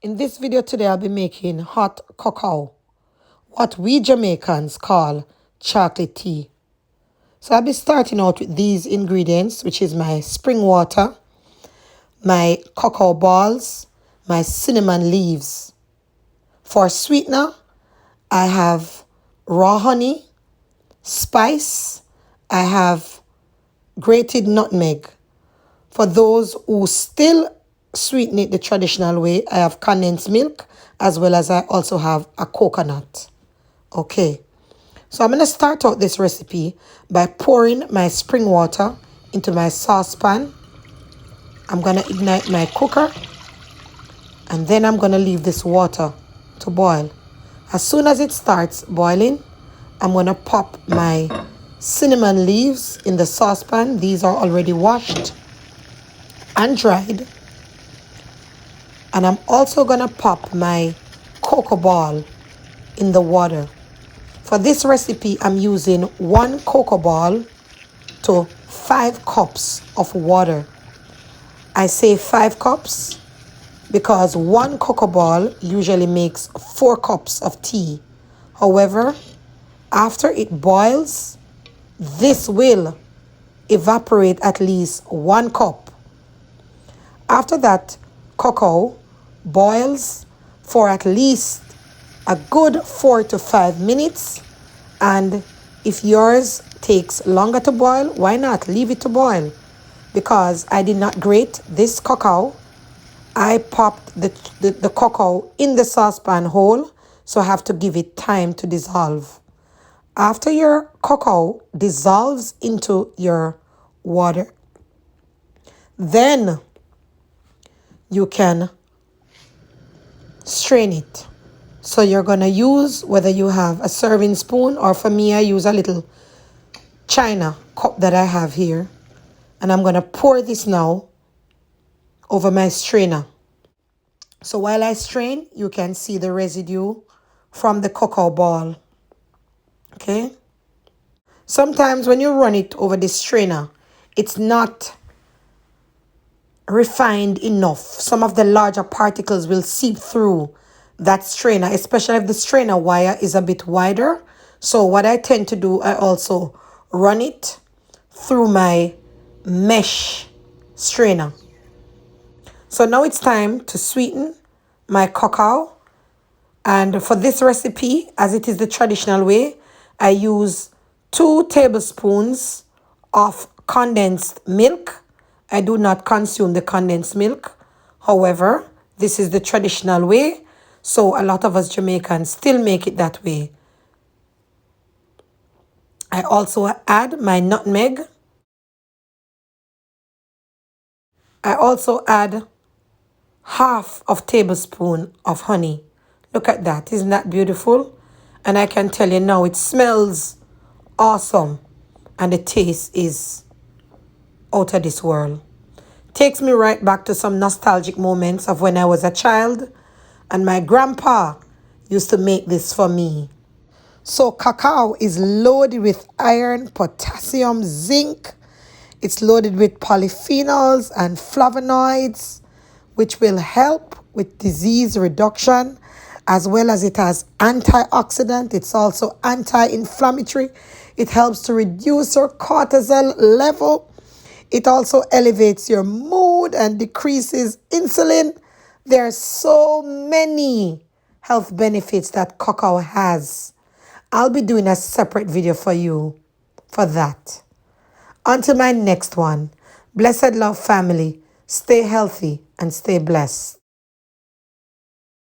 In this video today, I'll be making hot cocoa, what we Jamaicans call chocolate tea. So I'll be starting out with these ingredients, which is my spring water, my cocoa balls, my cinnamon leaves. For sweetener, I have raw honey, spice, I have grated nutmeg. For those who still sweeten it the traditional way, I have condensed milk, as well as I also have a coconut. Okay, so I'm going to start out this recipe by pouring my spring water into my saucepan. I'm going to ignite my cooker, and then I'm going to leave this water to boil. As soon as it starts boiling, I'm going to pop my cinnamon leaves in the saucepan. These are already washed and dried. And I'm also going to pop my cocoa ball in the water. For this recipe, I'm using 1 cocoa ball to 5 cups of water. I say 5 cups because 1 cocoa ball usually makes 4 cups of tea. However, after it boils, this will evaporate at least 1 cup. After that, cocoa boils for at least a good 4 to 5 minutes. And if yours takes longer to boil, why not leave it to boil? Because I did not grate this cocoa. I popped the cocoa in the saucepan whole, so I have to give it time to dissolve. After your cocoa dissolves into your water, then you can strain it. So you're going to use, whether you have a serving spoon, or for me, I use a little china cup that I have here. And I'm going to pour this now over my strainer. So while I strain, you can see the residue from the cocoa ball. Okay? Sometimes when you run it over the strainer, it's not refined enough. Some of the larger particles will seep through that strainer, especially if the strainer wire is a bit wider. So what I tend to do, I also run it through my mesh strainer. So now it's time to sweeten my cocoa. And for this recipe, as it is the traditional way, I use 2 tablespoons of condensed milk. I do not consume the condensed milk. However, this is the traditional way, so a lot of us Jamaicans still make it that way. I also add my nutmeg. I also add half of tablespoon of honey. Look at that. Isn't that beautiful? And I can tell you now, it smells awesome. And the taste is out of this world. Takes me right back to some nostalgic moments of when I was a child. And my grandpa used to make this for me. So cacao is loaded with iron, potassium, zinc. It's loaded with polyphenols and flavonoids, which will help with disease reduction, as well as it has antioxidant. It's also anti-inflammatory. It helps to reduce your cortisol level. It also elevates your mood and decreases insulin. There are so many health benefits that cacao has. I'll be doing a separate video for you for that. Until my next one, blessed love family, stay healthy and stay blessed.